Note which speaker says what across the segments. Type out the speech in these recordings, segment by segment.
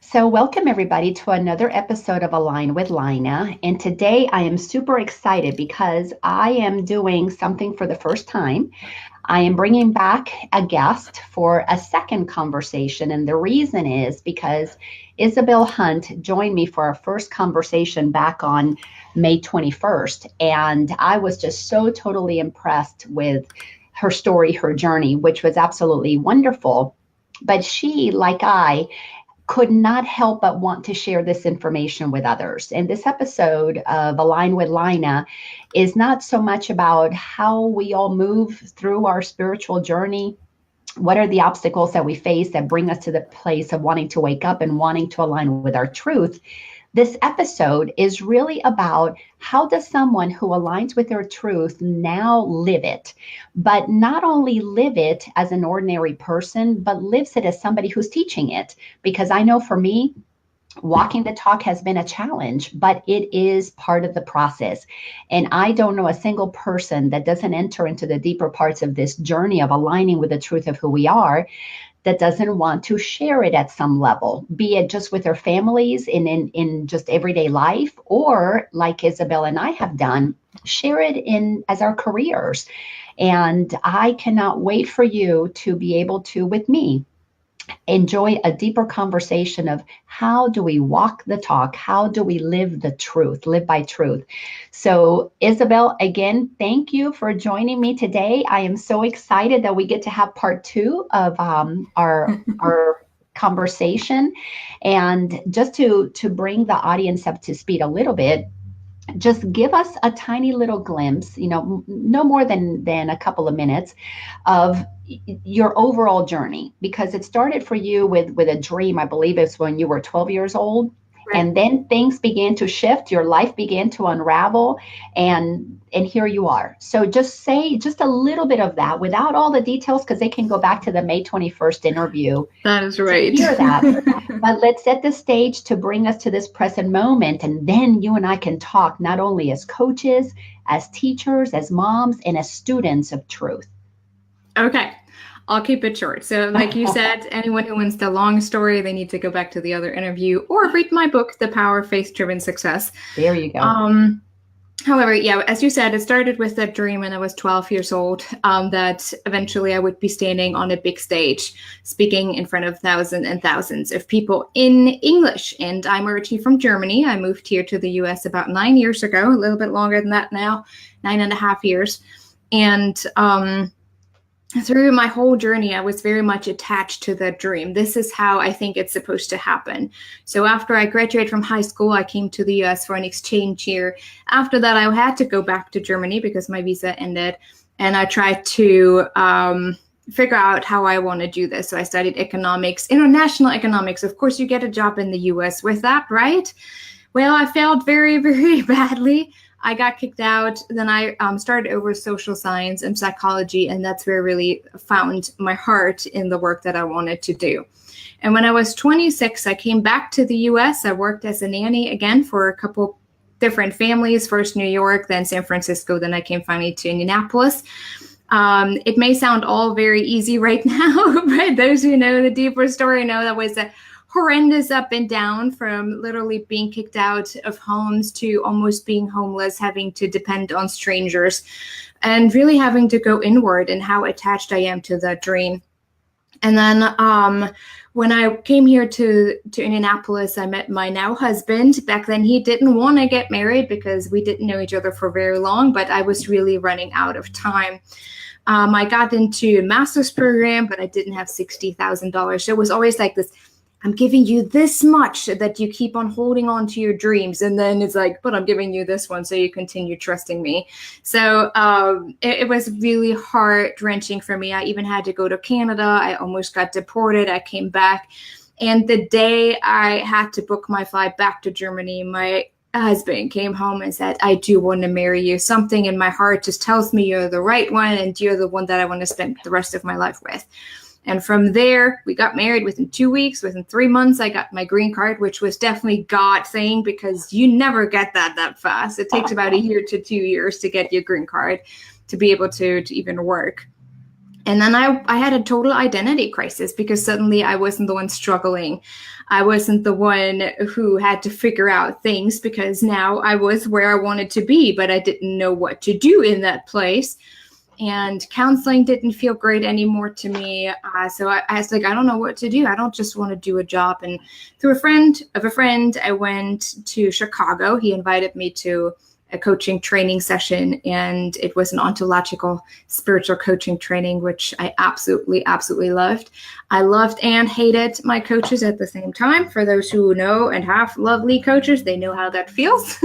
Speaker 1: So, welcome everybody to another episode of Align with Laina. And today I am super excited because I am doing something for the first time. I am bringing back a guest for a second conversation. And the reason is because Isabel Hunt joined me for our first conversation back on May 21st. And I was just so totally impressed with her story, her journey, which was absolutely wonderful. But she, like I, could not help but want to share this information with others. And this episode of Align with Lina is not so much about how we all move through our spiritual journey. What are the obstacles that we face that bring us to the place of wanting to wake up and wanting to align with our truth? This episode is really about how does someone who aligns with their truth now live it, but not only live it as an ordinary person, but lives it as somebody who's teaching it. Because I know for me, walking the talk has been a challenge, but it is part of the process. And I don't know a single person that doesn't enter into the deeper parts of this journey of aligning with the truth of who we are that doesn't want to share it at some level, be it just with their families in just everyday life, or like Isabel and I have done, share it in as our careers. And I cannot wait for you to be able to, with me, enjoy a deeper conversation of how do we walk the talk? How do we live the truth, live by truth? So, Isabel, again, thank you for joining me today. I am so excited that we get to have part two of our conversation. And just to bring the audience up to speed a little bit, just give us a tiny little glimpse, no more than a couple of minutes of your overall journey, because it started for you with a dream. I believe it's when you were 12 years old.
Speaker 2: Right.
Speaker 1: And then things began to shift, your life began to unravel, and here you are. So just say just a little bit of that without all the details, because they can go back to the May 21st interview
Speaker 2: That is
Speaker 1: to
Speaker 2: right.
Speaker 1: hear that. But let's set the stage to bring us to this present moment, and then you and I can talk not only as coaches, as teachers, as moms, and as students of truth.
Speaker 2: Okay. I'll keep it short. So, like you said, anyone who wants the long story, they need to go back to the other interview or read my book, The Power of Faith-Driven Success.
Speaker 1: There you go.
Speaker 2: However, yeah, as you said, it started with that dream when I was 12 years old, that eventually I would be standing on a big stage, speaking in front of thousands and thousands of people in English. And I'm originally from Germany. I moved here to the US about 9 years ago, a little bit longer than that now, 9.5 years. And through my whole journey, I was very much attached to that dream. This is how I think it's supposed to happen. So after I graduated from high school, I came to the US for an exchange year. After that, I had to go back to Germany because my visa ended. And I tried to figure out how I want to do this. So I studied economics, international economics. Of course, you get a job in the US with that, right? Well, I failed very, very badly. I got kicked out. Then I started over social science and psychology, and that's where I really found my heart in the work that I wanted to do. And when I was 26, I came back to the US. I worked as a nanny again for a couple different families, first New York, then San Francisco, then I came finally to Indianapolis. It may sound all very easy right now, but those who know the deeper story know that was a horrendous up and down, from literally being kicked out of homes to almost being homeless, having to depend on strangers, and really having to go inward and how attached I am to that dream. And then when I came here to Indianapolis, I met my now husband. Back then, he didn't want to get married because we didn't know each other for very long, but I was really running out of time. I got into a master's program, but I didn't have $60,000. So it was always like this, I'm giving you this much that you keep on holding on to your dreams. And then it's like, but I'm giving you this one, so you continue trusting me. So it was really heart-wrenching for me. I even had to go to Canada. I almost got deported. I came back. And the day I had to book my flight back to Germany, my husband came home and said, I do want to marry you. Something in my heart just tells me you're the right one, and you're the one that I want to spend the rest of my life with. And from there, we got married within 2 weeks. Within 3 months, I got my green card, which was definitely God thing, because you never get that fast. It takes about 1 year to 2 years to get your green card to be able to even work. And then I had a total identity crisis because suddenly I wasn't the one struggling. I wasn't the one who had to figure out things because now I was where I wanted to be, but I didn't know what to do in that place. And counseling didn't feel great anymore to me. So I was like, I don't know what to do. I don't just want to do a job. And through a friend of a friend, I went to Chicago. He invited me to a coaching training session, and it was an ontological spiritual coaching training, which I absolutely, absolutely loved. I loved and hated my coaches at the same time. For those who know and have lovely coaches, they know how that feels.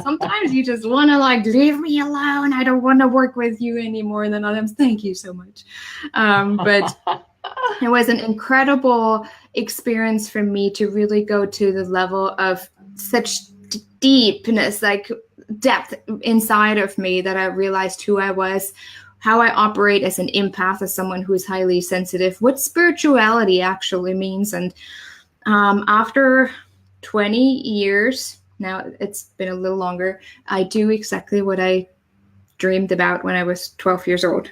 Speaker 2: Sometimes you just want to like, leave me alone. I don't want to work with you anymore. And then others, thank you so much. But it was an incredible experience for me to really go to the level of such deepness, like depth inside of me, that I realized who I was, how I operate as an empath, as someone who is highly sensitive, what spirituality actually means. And after 20 years, now it's been a little longer, I do exactly what I dreamed about when I was 12 years old.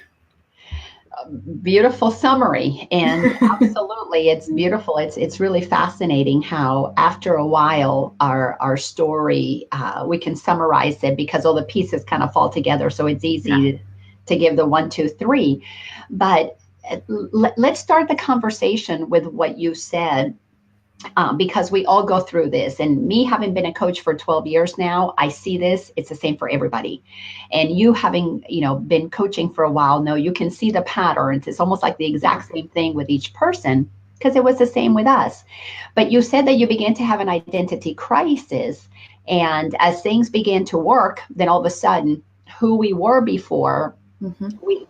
Speaker 1: Beautiful summary, and absolutely, it's beautiful. It's really fascinating how after a while our story, we can summarize it because all the pieces kind of fall together, so it's easy to give the 1, 2, 3. But let's start the conversation with what you said. Because we all go through this, and me having been a coach for 12 years now, I see this, it's the same for everybody. And you having, been coaching for a while, no, you can see the patterns. It's almost like the exact same thing with each person, because it was the same with us. But you said that you began to have an identity crisis, and as things began to work, then all of a sudden, who we were before,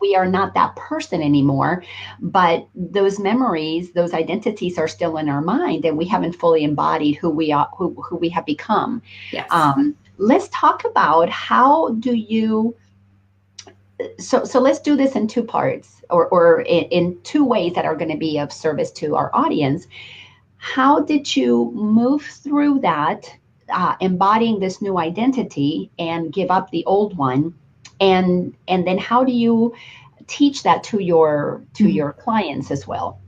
Speaker 1: we are not that person anymore, but those memories, those identities are still in our mind, and we haven't fully embodied who we are, who we have become.
Speaker 2: Yes.
Speaker 1: Let's talk about how do you, so let's do this in 2 parts, or in 2 ways that are going to be of service to our audience. How did you move through that, embodying this new identity and give up the old one? And then how do you teach that to your clients as well?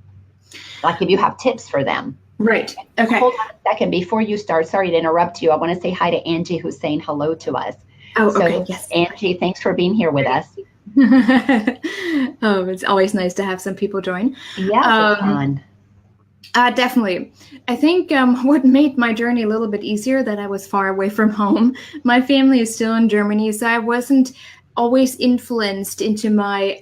Speaker 1: Like if you have tips for them.
Speaker 2: Right. Okay.
Speaker 1: Hold on a second before you start. Sorry to interrupt you. I want to say hi to Angie, who's saying hello to us.
Speaker 2: Oh, okay. Yes.
Speaker 1: Angie, thanks for being here with us.
Speaker 2: It's always nice to have some people join.
Speaker 1: Yeah, fun.
Speaker 2: Definitely. I think what made my journey a little bit easier that I was far away from home. My family is still in Germany, so I wasn't always influenced into my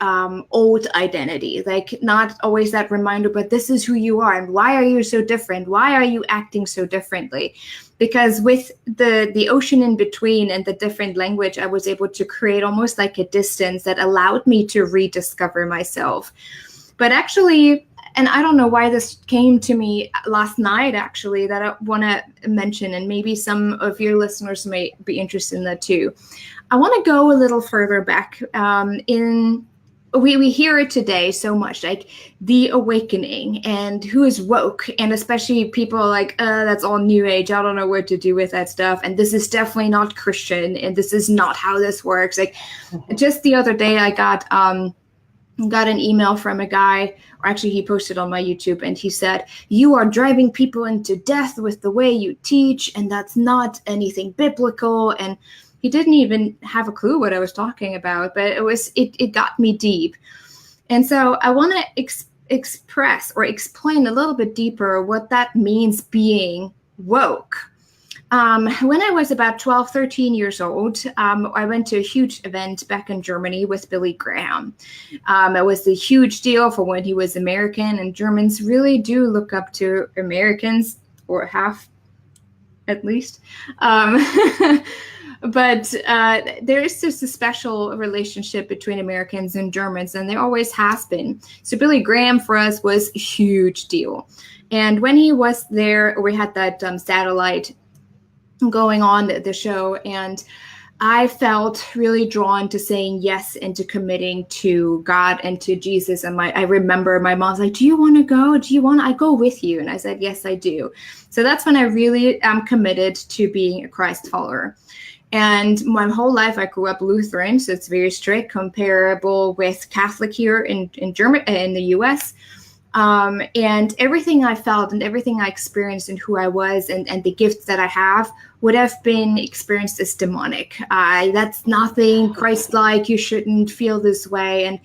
Speaker 2: old identity, like not always that reminder, but this is who you are and why are you so different? Why are you acting so differently? Because with the ocean in between and the different language, I was able to create almost like a distance that allowed me to rediscover myself. But actually, and I don't know why this came to me last night, actually, that I want to mention, and maybe some of your listeners may be interested in that too. I want to go a little further back. We hear it today so much, like the awakening and who is woke, and especially people like, that's all new age. I don't know what to do with that stuff. And this is definitely not Christian. And this is not how this works. Like just the other day, I got an email from a guy, or actually he posted on my YouTube, and he said, you are driving people into death with the way you teach, and that's not anything biblical. And he didn't even have a clue what I was talking about, but it got me deep. And so I want to express or explain a little bit deeper what that means being woke. When I was about 12, 13 years old, I went to a huge event back in Germany with Billy Graham. It was a huge deal for when he was American, and Germans really do look up to Americans, or half at least. But there is just a special relationship between Americans and Germans, and there always has been. So Billy Graham for us was a huge deal. And when he was there, we had that satellite going on the show, and I felt really drawn to saying yes and to committing to God and to Jesus. And I remember my mom's like, do you want to go? I go with you? And I said, yes, I do. So that's when I really am committed to being a Christ follower. And my whole life, I grew up Lutheran, so it's very strict, comparable with Catholic here in Germany, in the U.S. And everything I felt and everything I experienced and who I was and the gifts that I have would have been experienced as demonic. That's nothing Christ-like. You shouldn't feel this way. And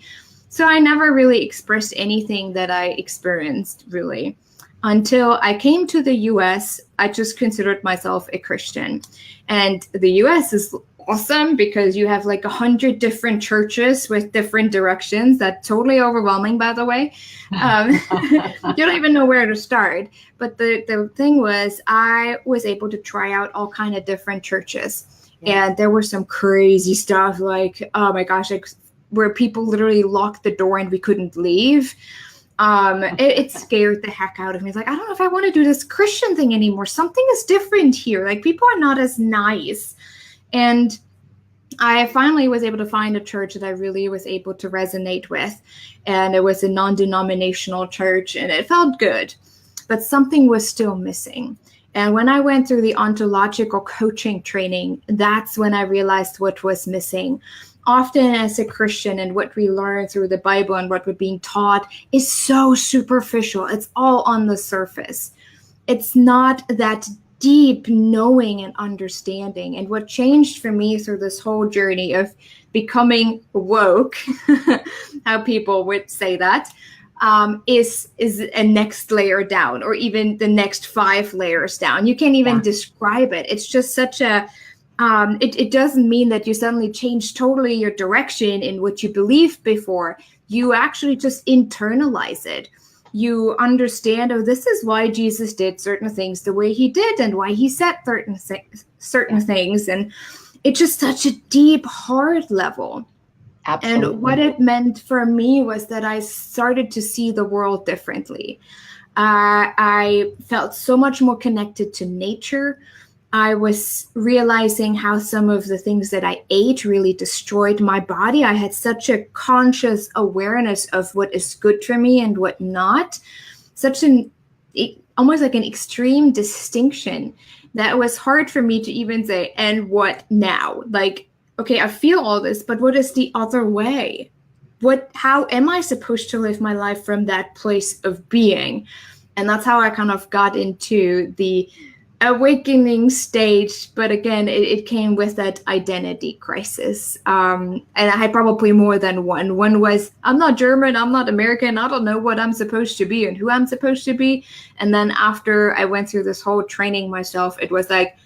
Speaker 2: so I never really expressed anything that I experienced, really. Until I came to the US, I just considered myself a Christian. And the US is awesome because you have like 100 different churches with different directions. That's totally overwhelming, by the way. You don't even know where to start. But the thing was, I was able to try out all kind of different churches. Yeah. And there was some crazy stuff like, oh my gosh, like, where people literally locked the door and we couldn't leave. It scared the heck out of me. It's like, I don't know if I want to do this Christian thing anymore. Something is different here. Like, people are not as nice. And I finally was able to find a church that I really was able to resonate with. And it was a non-denominational church, and it felt good. But something was still missing. And when I went through the ontological coaching training, that's when I realized what was missing. Often as a Christian, and what we learn through the Bible and what we're being taught is so superficial. It's all on the surface. It's not that deep knowing and understanding. And what changed for me through this whole journey of becoming woke, how people would say that, is a next layer down, or even the next 5 layers down. You can't even describe it. It's just such a it doesn't mean that you suddenly change totally your direction in what you believed before. You actually just internalize it. You understand, oh, this is why Jesus did certain things the way he did, and why he said certain things. And it's just such a deep, hard level. Absolutely. And what it meant for me was that I started to see the world differently. I felt so much more connected to nature. I was realizing how some of the things that I ate really destroyed my body. I had such a conscious awareness of what is good for me and what not. Almost like an extreme distinction that was hard for me to even say, and what now? Like, okay, I feel all this, but what is the other way? How am I supposed to live my life from that place of being? And that's how I kind of got into the awakening stage. But again, it came with that identity crisis. And I had probably more than one. One was, I'm not German, I'm not American, I don't know what I'm supposed to be and who I'm supposed to be. And then after I went through this whole training myself, it was like,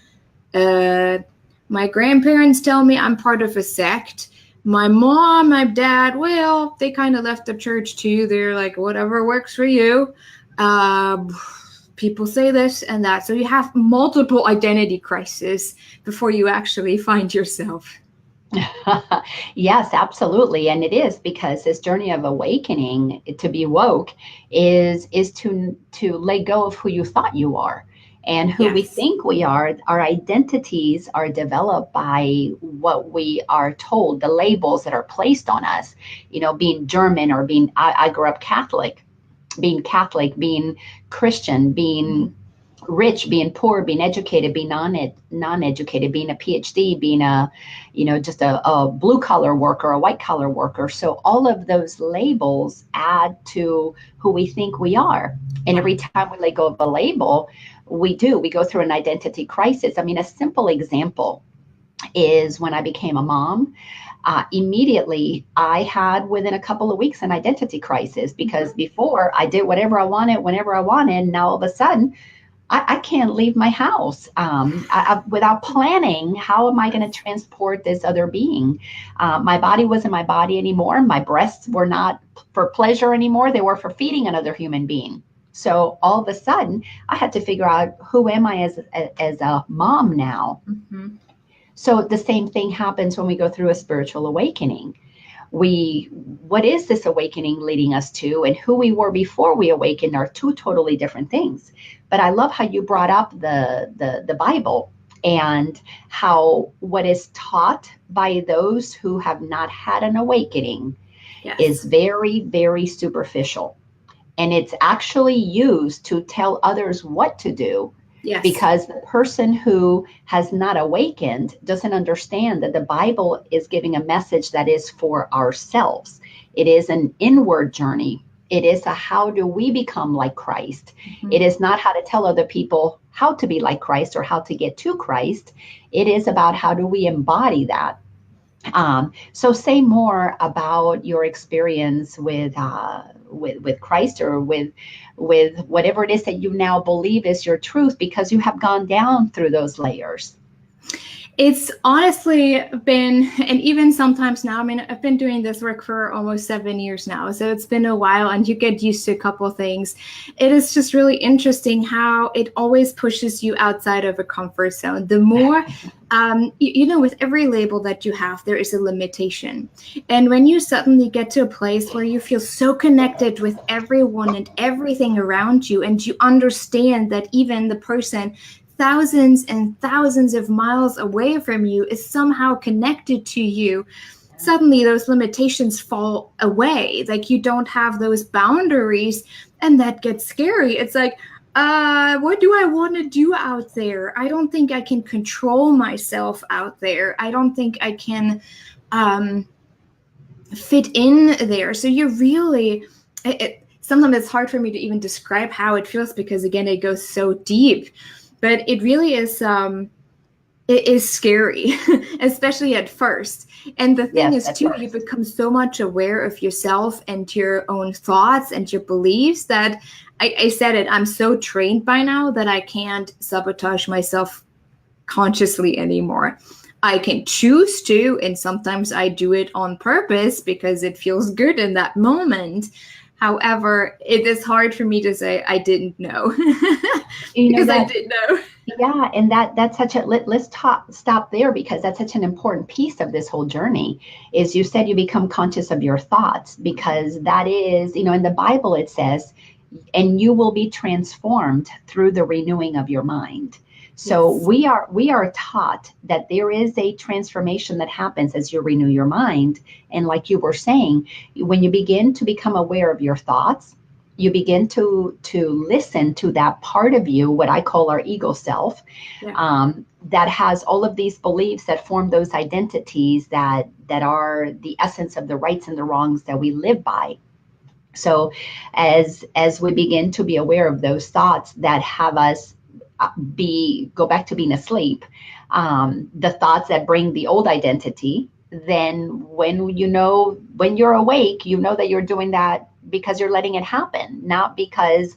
Speaker 2: my grandparents tell me I'm part of a sect. My mom, my dad, well, they kind of left the church too. They're like, whatever works for you. People say this and that. So you have multiple identity crises before you actually find yourself.
Speaker 1: Yes, absolutely. And it is, because this journey of awakening, to be woke, is to let go of who you thought you are and who we think we are. Our identities are developed by what we are told, the labels that are placed on us, being German, or I grew up Catholic. Being Catholic, being Christian, being rich, being poor, being educated, being non-educated, being a PhD, being just a blue collar worker, a white collar worker. So all of those labels add to who we think we are. And every time we let go of a label, we go through an identity crisis. I mean, a simple example is when I became a mom. Immediately, I had, within a couple of weeks, an identity crisis, because before I did whatever I wanted, whenever I wanted. Now all of a sudden, I can't leave my house without planning. How am I going to transport this other being? My body wasn't my body anymore. My breasts were not for pleasure anymore. They were for feeding another human being. So all of a sudden, I had to figure out, who am I as a mom now? Mm-hmm. So the same thing happens when we go through a spiritual awakening. What is this awakening leading us to? And who we were before we awakened are two totally different things. But I love how you brought up the Bible, and how what is taught by those who have not had an awakening is very, very superficial. And it's actually used to tell others what to do,
Speaker 2: Yes.
Speaker 1: because the person who has not awakened doesn't understand that the Bible is giving a message that is for ourselves. It is an inward journey. It is a how do we become like Christ. It is not how to tell other people how to be like Christ or how to get to Christ. It is about how do we embody that. So say more about your experience with Christ, or with whatever it is that you now believe is your truth, because you have gone down through those layers.
Speaker 2: It's honestly been, and even sometimes now, I mean, I've been doing this work for almost 7 years now, so it's been a while, and you get used to a couple of things. It is just really interesting how it always pushes you outside of a comfort zone. The more, with every label that you have, there is a limitation. And when you suddenly get to a place where you feel so connected with everyone and everything around you, and you understand that even the person thousands and thousands of miles away from you is somehow connected to you, suddenly those limitations fall away. Like, you don't have those boundaries, and that gets scary. It's like, what do I want to do out there? I don't think I can control myself out there. I don't think I can fit in there. So you're really, sometimes it's hard for me to even describe how it feels, because again, it goes so deep. But it really is, it is scary, especially at first. And the thing is, too, you become so much aware of yourself and your own thoughts and your beliefs that I said it, I'm so trained by now that I can't sabotage myself consciously anymore. I can choose to, and sometimes I do it on purpose because it feels good in that moment. However, it is hard for me to say I didn't know because I didn't know.
Speaker 1: Yeah, and that's such a let's stop there, because that's such an important piece of this whole journey. Is you said you become conscious of your thoughts, because that is, in the Bible it says, and you will be transformed through the renewing of your mind. So yes. we are taught that there is a transformation that happens as you renew your mind. And like you were saying, when you begin to become aware of your thoughts, you begin to listen to that part of you, what I call our ego self, that has all of these beliefs that form those identities that are the essence of the rights and the wrongs that we live by. So as we begin to be aware of those thoughts that have us go back to being asleep, the thoughts that bring the old identity, then when you're awake, you know that you're doing that because you're letting it happen, not because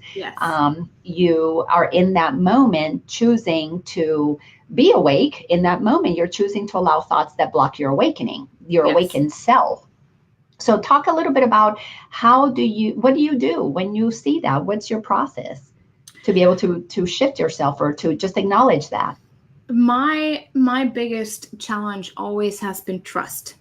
Speaker 1: you are in that moment choosing to be awake. In that moment, you're choosing to allow thoughts that block your awakening, your awakened self. So talk a little bit about what do you do when you see that? What's your process to be able to shift yourself, or to just acknowledge that?
Speaker 2: My biggest challenge always has been trust.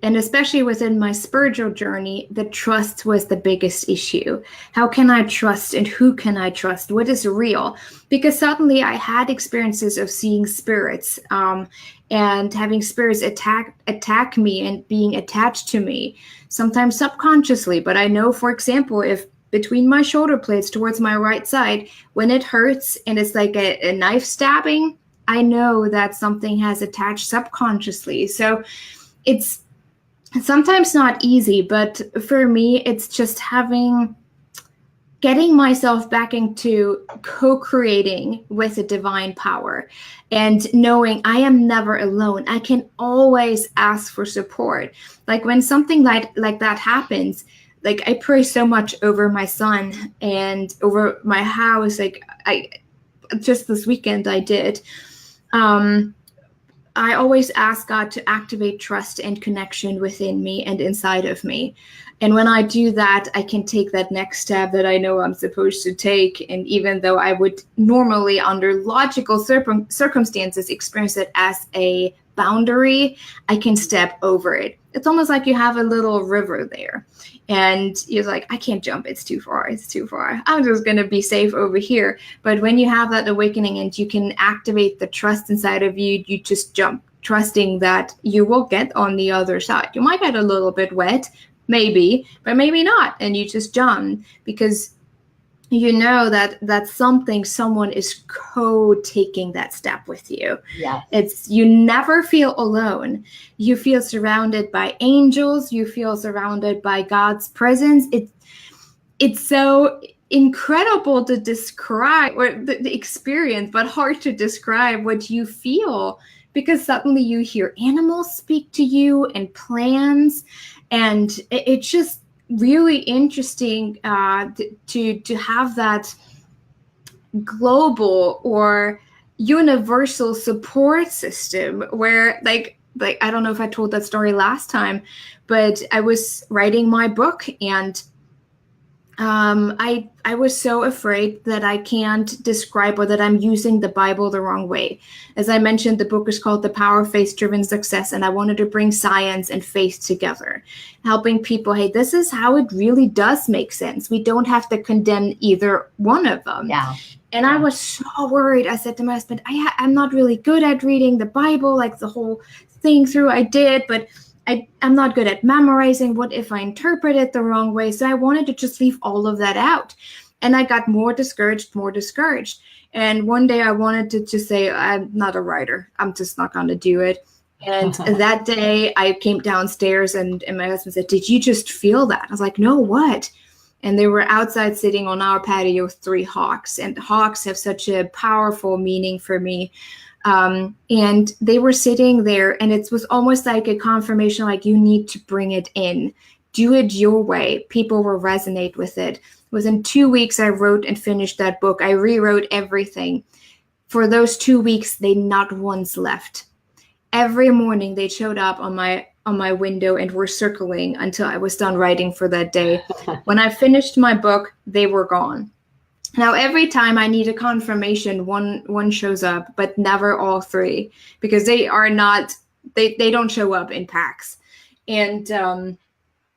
Speaker 2: And especially within my spiritual journey, the trust was the biggest issue. How can I trust, and who can I trust? What is real? Because suddenly I had experiences of seeing spirits, and having spirits attack me and being attached to me, sometimes subconsciously. But I know, for example, if between my shoulder blades towards my right side, when it hurts and it's like a knife stabbing, I know that something has attached subconsciously. So it's sometimes not easy, but for me, it's just getting myself back into co-creating with a divine power, and knowing I am never alone. I can always ask for support. Like when something like that happens, like I pray so much over my son and over my house. Like I just this weekend I did. I always ask God to activate trust and connection within me and inside of me. And when I do that, I can take that next step that I know I'm supposed to take. And even though I would normally, under logical circumstances, experience it as a boundary, I can step over it. It's almost like you have a little river there. And you're like, I can't jump. It's too far. It's too far. I'm just going to be safe over here. But when you have that awakening and you can activate the trust inside of you, you just jump, trusting that you will get on the other side. You might get a little bit wet, maybe, but maybe not. And you just jump, because you know that that's something, someone is co-taking that step with you.
Speaker 1: Yes.
Speaker 2: It's, you never feel alone. You feel surrounded by angels, you feel surrounded by God's presence. It's so incredible to describe, or the experience, but hard to describe what you feel, because suddenly you hear animals speak to you and plants, and it's just really interesting to have that global or universal support system where, like I don't know if I told that story last time, but I was writing my book, and I was so afraid that I can't describe, or that I'm using the Bible the wrong way. As I mentioned, the book is called The Power of Faith-Driven Success, and I wanted to bring science and faith together, helping people, hey, this is how it really does make sense. We don't have to condemn either one of them.
Speaker 1: Yeah.
Speaker 2: And I was so worried. I said to my husband, I'm not really good at reading the Bible, like the whole thing through I did, but I'm not good at memorizing. What if I interpret it the wrong way? So I wanted to just leave all of that out. And I got more discouraged. And one day I wanted to just say, I'm not a writer. I'm just not going to do it. And that day I came downstairs and my husband said, did you just feel that? I was like, no, what? And they were outside sitting on our patio with 3 hawks. And hawks have such a powerful meaning for me. And they were sitting there, and it was almost like a confirmation, like, you need to bring it in, do it your way. People will resonate with it. Within 2 weeks, I wrote and finished that book. I rewrote everything. For those 2 weeks, they not once left. Every morning they showed up on my window and were circling until I was done writing for that day. When I finished my book, they were gone. Now, every time I need a confirmation, one shows up, but never all 3, because they don't show up in packs. And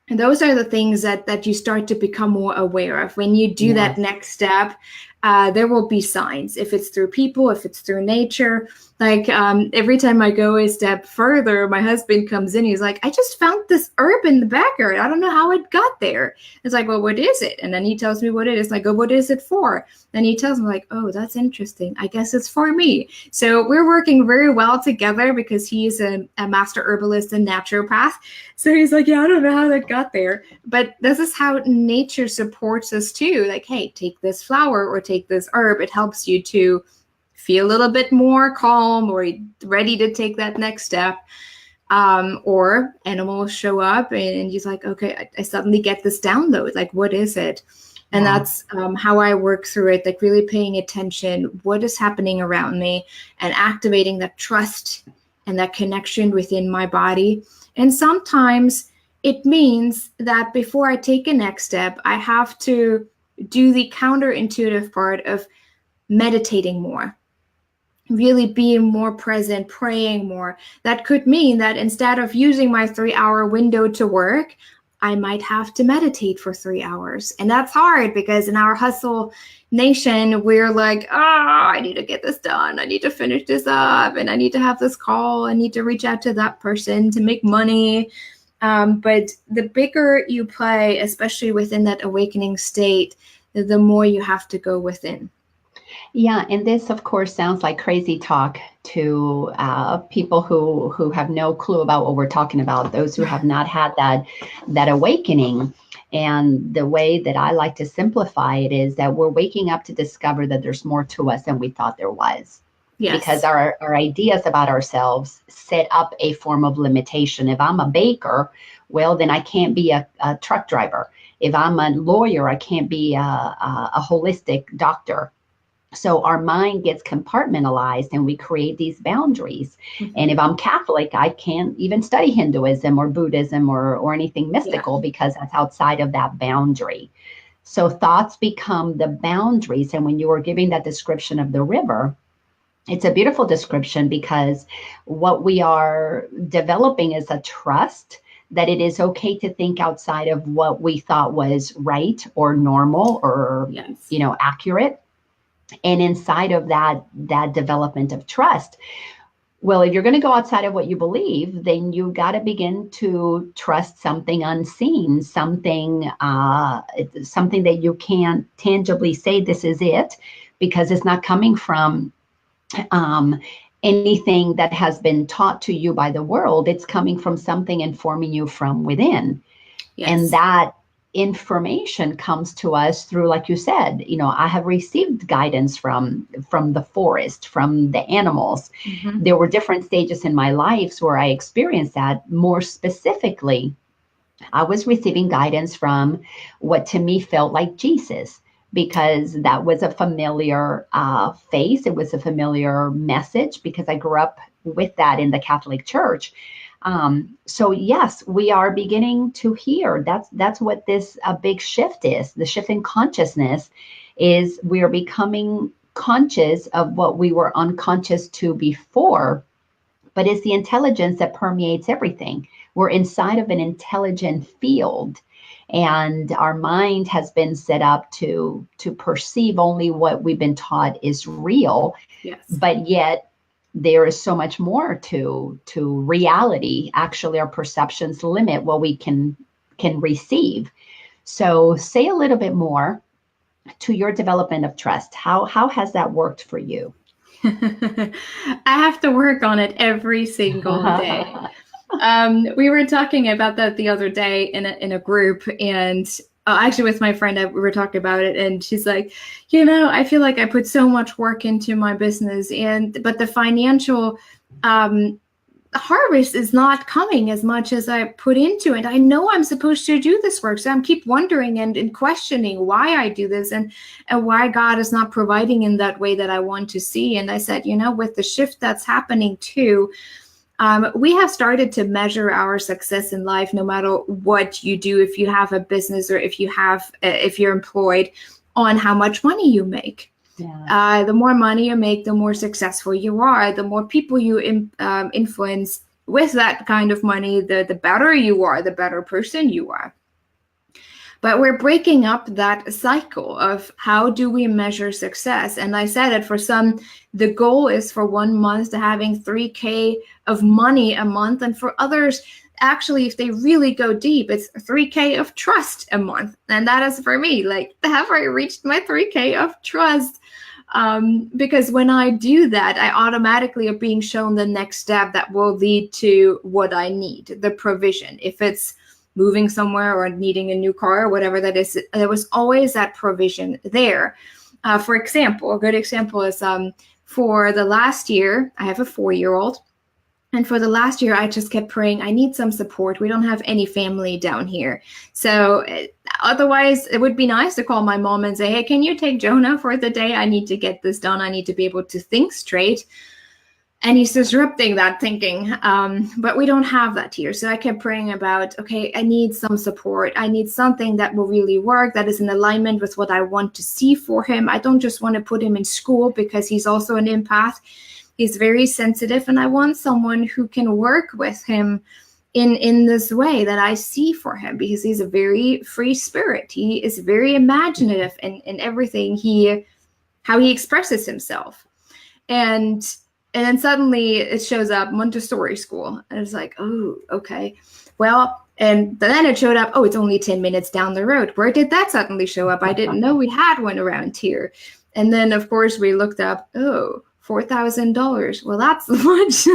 Speaker 2: those are the things that you start to become more aware of. When you do that next step, there will be signs, if it's through people, if it's through nature. Like every time I go a step further, my husband comes in. He's like, I just found this herb in the backyard. I don't know how it got there. It's like, well, what is it? And then he tells me what it is. And I go, what is it for? And he tells me, like, oh, that's interesting. I guess it's for me. So we're working very well together, because he's a master herbalist and naturopath. So he's like, yeah, I don't know how that got there. But this is how nature supports us too. Like, hey, take this flower or take this herb. It helps you to feel a little bit more calm or ready to take that next step. Or animals show up and he's like, okay, I suddenly get this download. Like, what is it? And that's how I work through it, like really paying attention, what is happening around me, and activating that trust and that connection within my body. And sometimes it means that before I take a next step, I have to do the counterintuitive part of meditating more, really being more present, praying more. That could mean that instead of using my 3-hour window to work, I might have to meditate for 3 hours. And that's hard, because in our hustle nation, we're like, I need to get this done. I need to finish this up, and I need to have this call. I need to reach out to that person to make money. But the bigger you play, especially within that awakening state, the more you have to go within.
Speaker 1: Yeah, and this, of course, sounds like crazy talk to people who have no clue about what we're talking about, those who have not had that awakening. And the way that I like to simplify it is that we're waking up to discover that there's more to us than we thought there was. Yes. Because our ideas about ourselves set up a form of limitation. If I'm a baker, well, then I can't be a truck driver. If I'm a lawyer, I can't be a holistic doctor. So our mind gets compartmentalized and we create these boundaries. Mm-hmm. And if I'm Catholic, I can't even study Hinduism or Buddhism or anything mystical, because that's outside of that boundary. So thoughts become the boundaries. And when you were giving that description of the river, it's a beautiful description, because what we are developing is a trust that it is okay to think outside of what we thought was right or normal or, accurate. And inside of that development of trust, Well, if you're going to go outside of what you believe, then you got to begin to trust something unseen, something that you can't tangibly say this is it, because it's not coming from um, anything that has been taught to you by the world. It's coming from something informing you from within. And
Speaker 2: Yes.
Speaker 1: that information comes to us through, like you said, I have received guidance from the forest, from the animals.
Speaker 2: Mm-hmm.
Speaker 1: There were different stages in my life where I experienced that. More specifically, I was receiving guidance from what to me felt like Jesus, because that was a familiar face. It was a familiar message because I grew up with that in the Catholic Church. So yes, we are beginning to hear. That's what this a big shift is. The shift in consciousness is we are becoming conscious of what we were unconscious to before, but it's the intelligence that permeates everything. We're inside of an intelligent field, and our mind has been set up to perceive only what we've been taught is real,
Speaker 2: Yes.
Speaker 1: but yet there is so much more to reality. Actually, our perceptions limit what we can receive. So say a little bit more to your development of trust. How has that worked for you?
Speaker 2: I have to work on it every single day. We were talking about that the other day in a group, and actually with my friend, we were talking about it, and she's like, I feel like I put so much work into my business, but the financial harvest is not coming as much as I put into it. I know I'm supposed to do this work, so I'm keep wondering and questioning why I do this and why God is not providing in that way that I want to see. And I said, with the shift that's happening too, we have started to measure our success in life, no matter what you do, if you have a business or if you're employed, on how much money you make.
Speaker 1: Yeah.
Speaker 2: The more money you make, the more successful you are. The more people you influence with that kind of money, the better you are, the better person you are. But we're breaking up that cycle of how do we measure success? And I said that for some, the goal is for 1 month to having 3K of money a month. And for others, actually, if they really go deep, it's 3K of trust a month. And that is for me, like, have I reached my 3K of trust? Because when I do that, I automatically are being shown the next step that will lead to what I need, the provision. If it's moving somewhere or needing a new car or whatever that is, there was always that provision there. For example, a good example is for the last year, I have a 4-year-old. And for the last year, I just kept praying, I need some support. We don't have any family down here. So otherwise, it would be nice to call my mom and say, hey, can you take Jonah for the day? I need to get this done. I need to be able to think straight. And he's disrupting that thinking. But we don't have that here. So I kept praying about, okay, I need some support. I need something that will really work, that is in alignment with what I want to see for him. I don't just want to put him in school because he's also an empath. He's very sensitive, and I want someone who can work with him in this way that I see for him, because he's a very free spirit. He is very imaginative in everything how he expresses himself. And then suddenly it shows up Montessori school. And it's like, oh, okay. Well, and then it showed up, oh, it's only 10 minutes down the road. Where did that suddenly show up? I didn't know we had one around here. And then, of course, we looked up, oh, $4,000. Well, that's much.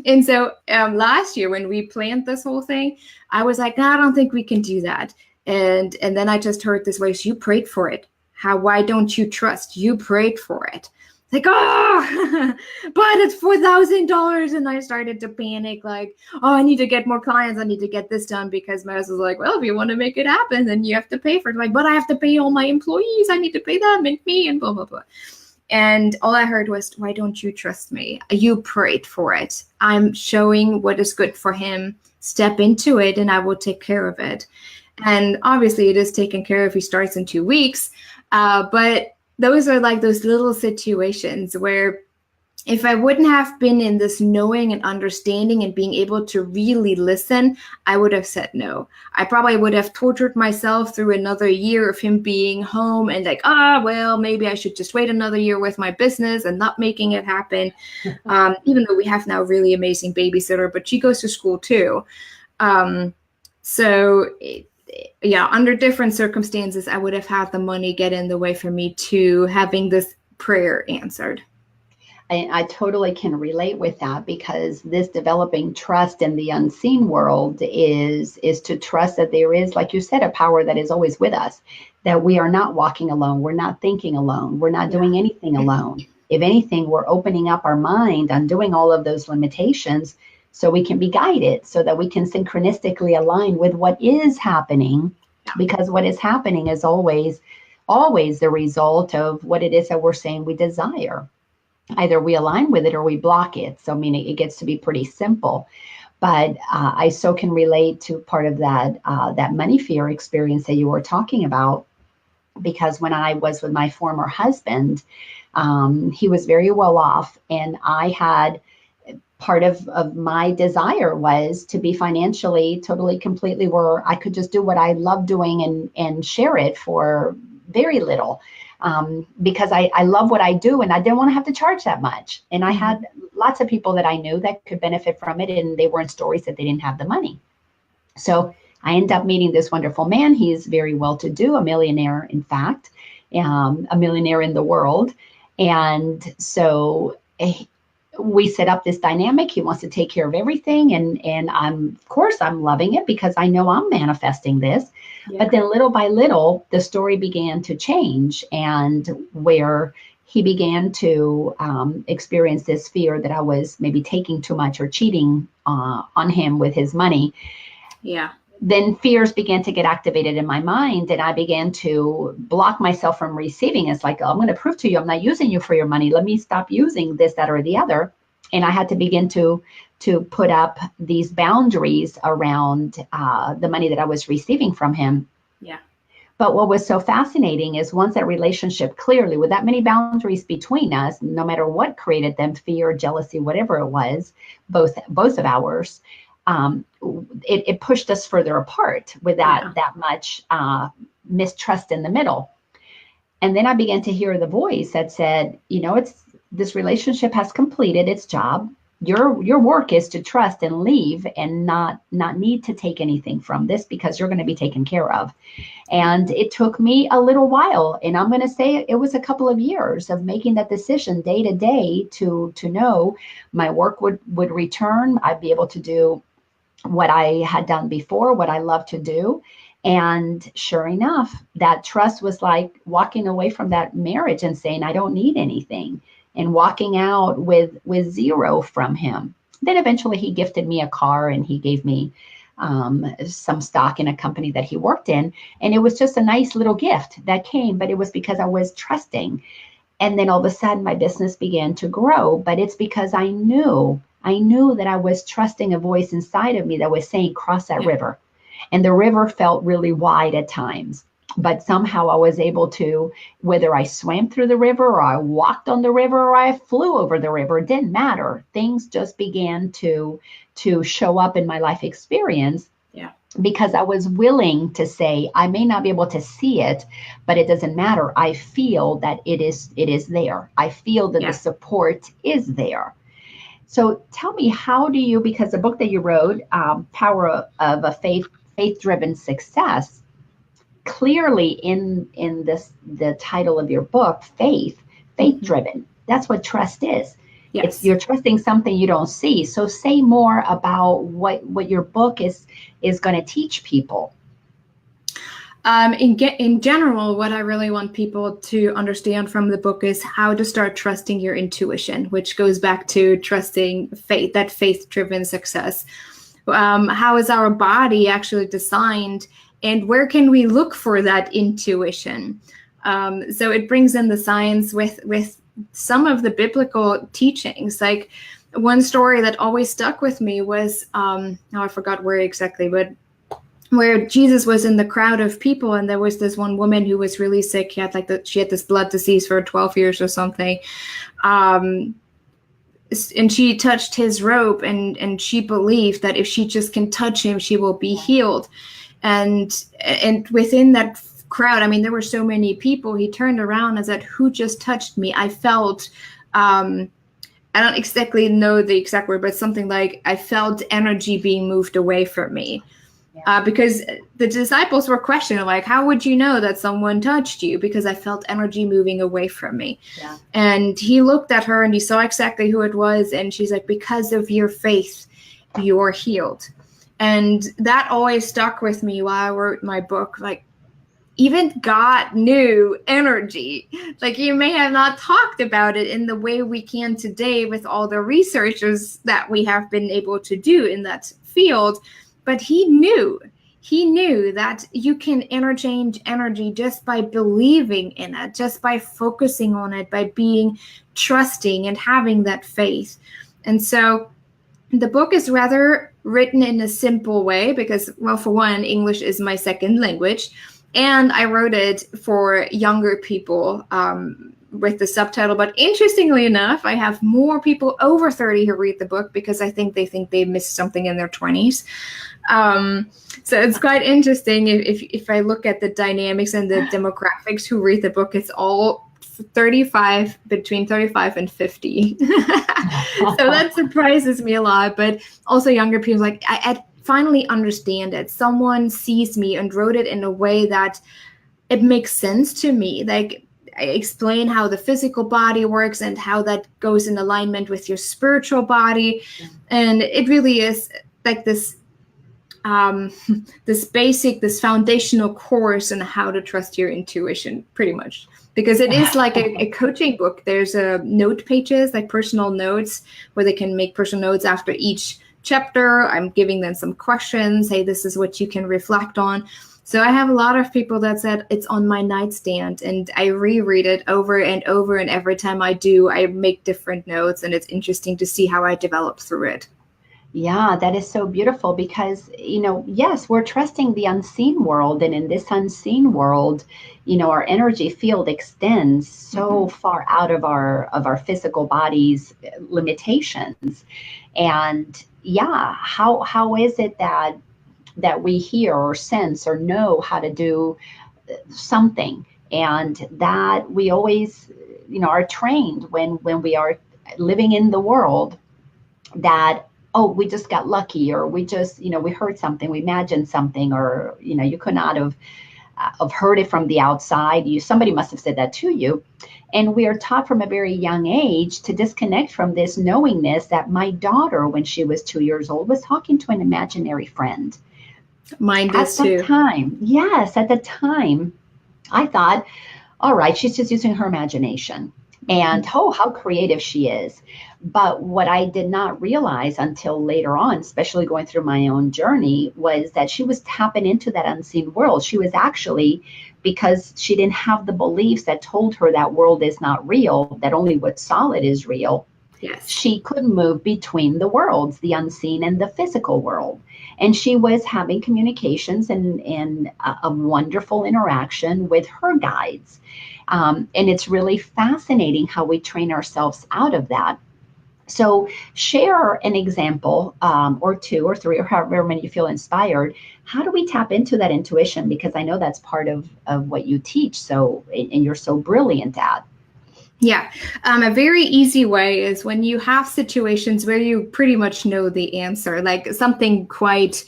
Speaker 2: And so last year when we planned this whole thing, I was like, no, I don't think we can do that. And then I just heard this voice, you prayed for it. Why don't you trust? You prayed for it. Like, oh, but it's $4,000. And I started to panic, like, oh, I need to get more clients. I need to get this done, because my husband was like, well, if you want to make it happen, then you have to pay for it. Like, but I have to pay all my employees. I need to pay them and me and blah, blah, blah. And all I heard was, why don't you trust me? You prayed for it. I'm showing what is good for him. Step into it and I will take care of it. And obviously it is taken care of. He starts in 2 weeks. But those are like those little situations where if I wouldn't have been in this knowing and understanding and being able to really listen, I would have said no. I probably would have tortured myself through another year of him being home and like, well, maybe I should just wait another year with my business and not making it happen. Even though we have now a really amazing babysitter, but she goes to school too. Under different circumstances, I would have had the money get in the way for me to having this prayer answered.
Speaker 1: I totally can relate with that, because this developing trust in the unseen world is to trust that there is, like you said, a power that is always with us, that we are not walking alone. We're not thinking alone. We're not doing anything alone. If anything, we're opening up our mind, undoing all of those limitations so we can be guided, so that we can synchronistically align with what is happening, because what is happening is always the result of what it is that we're saying we desire. Either we align with it or we block it. So, I mean, it gets to be pretty simple. But I so can relate to part of that money fear experience that you were talking about, because when I was with my former husband, he was very well off, and I had part of my desire was to be financially totally, completely, where I could just do what I love doing and share it for very little. Because I love what I do, and I didn't want to have to charge that much. And I had lots of people that I knew that could benefit from it, and they were in stories that they didn't have the money. So I ended up meeting this wonderful man. He is very well-to-do, a millionaire, in fact, a millionaire in the world. And so we set up this dynamic. He wants to take care of everything. And of course, I'm loving it, because I know I'm manifesting this. Yeah. But then little by little, the story began to change, and where he began to experience this fear that I was maybe taking too much or cheating on him with his money.
Speaker 2: Yeah.
Speaker 1: Then fears began to get activated in my mind, and I began to block myself from receiving. It's like, I'm going to prove to you I'm not using you for your money. Let me stop using this, that, or the other. And I had to begin to put up these boundaries around the money that I was receiving from him.
Speaker 2: Yeah.
Speaker 1: But what was so fascinating is, once that relationship, clearly with that many boundaries between us, no matter what created them, fear, jealousy, whatever it was, both of ours, it pushed us further apart with that much mistrust in the middle. And then I began to hear the voice that said, this relationship has completed its job. Your work is to trust and leave, and not need to take anything from this, because you're going to be taken care of. And it took me a little while, and I'm going to say it was a couple of years of making that decision day to day to know my work would return. I'd be able to do what I had done before, what I love to do. And sure enough, that trust was like walking away from that marriage and saying, I don't need anything, and walking out with zero from him. Then eventually he gifted me a car, and he gave me some stock in a company that he worked in. And it was just a nice little gift that came, but it was because I was trusting. And then all of a sudden my business began to grow, but it's because I knew that I was trusting a voice inside of me that was saying, cross that river. And the river felt really wide at times, but somehow I was able to, whether I swam through the river or I walked on the river or I flew over the river, it didn't matter. Things just began to show up in my life experience.
Speaker 2: Yeah.
Speaker 1: Because I was willing to say, I may not be able to see it, but it doesn't matter. I feel that it is there. I feel that the support is there. So tell me, how do you, because the book that you wrote, Power of a Faith-Driven Success, clearly in the title of your book, faith-driven. That's what trust is. Yes. You're trusting something you don't see. So say more about what your book is going to teach people.
Speaker 2: In general, what I really want people to understand from the book is how to start trusting your intuition, which goes back to trusting faith, that faith-driven success. How is our body actually designed, and where can we look for that intuition? So it brings in the science with some of the biblical teachings. Like one story that always stuck with me was, I forgot where exactly, but where Jesus was in the crowd of people, and there was this one woman who was really sick. She had this blood disease for 12 years or something. and she touched his robe, and she believed that if she just can touch him, she will be healed. And within that crowd, I mean, there were so many people, he turned around and said, who just touched me? I felt I don't exactly know the exact word, but something like, I felt energy being moved away from me. Because the disciples were questioning, like, how would you know that someone touched you? Because I felt energy moving away from me.
Speaker 1: Yeah.
Speaker 2: And he looked at her and he saw exactly who it was. And she's like, because of your faith, you're healed. And that always stuck with me while I wrote my book. Like, even God knew energy. Like, you may have not talked about it in the way we can today with all the researchers that we have been able to do in that field. But he knew that you can interchange energy just by believing in it, just by focusing on it, by being trusting and having that faith. And so the book is rather written in a simple way because, well, for one, English is my second language. And I wrote it for younger people with the subtitle. But interestingly enough, I have more people over 30 who read the book because I think they missed something in their 20s. So it's quite interesting if I look at the dynamics and the demographics who read the book, it's all between 35 and 50. So that surprises me a lot. But also younger people, like, I finally understand it. Someone sees me and wrote it in a way that it makes sense to me. Like, I explain how the physical body works and how that goes in alignment with your spiritual body. And it really is like this this foundational course on how to trust your intuition, pretty much. Because it is like a coaching book. There's note pages, like personal notes, where they can make personal notes after each chapter. I'm giving them some questions. Hey, this is what you can reflect on. So I have a lot of people that said it's on my nightstand, and I reread it over and over. And every time I do, I make different notes, and it's interesting to see how I develop through it.
Speaker 1: Yeah, that is so beautiful because, yes, we're trusting the unseen world. And in this unseen world, our energy field extends so far out of our physical body's limitations. And yeah, how is it that we hear or sense or know how to do something, and that we always, are trained when we are living in the world that, oh, we just got lucky, or we just, we heard something, we imagined something, or, you could not have heard it from the outside. Somebody must have said that to you. And we are taught from a very young age to disconnect from this knowingness that my daughter, when she was 2 years old, was talking to an imaginary friend.
Speaker 2: Mine does
Speaker 1: too. At the time, I thought, all right, she's just using her imagination. And oh, how creative she is. But what I did not realize until later on, especially going through my own journey, was that she was tapping into that unseen world. She was actually, because she didn't have the beliefs that told her that world is not real, that only what's solid is real.
Speaker 2: Yes.
Speaker 1: She could move between the worlds, the unseen and the physical world. And she was having communications and a wonderful interaction with her guides. And it's really fascinating how we train ourselves out of that. So share an example or two or three or however many you feel inspired. How do we tap into that intuition? Because I know that's part of what you teach. So, and you're so brilliant at.
Speaker 2: Yeah. A very easy way is when you have situations where you pretty much know the answer, like something quite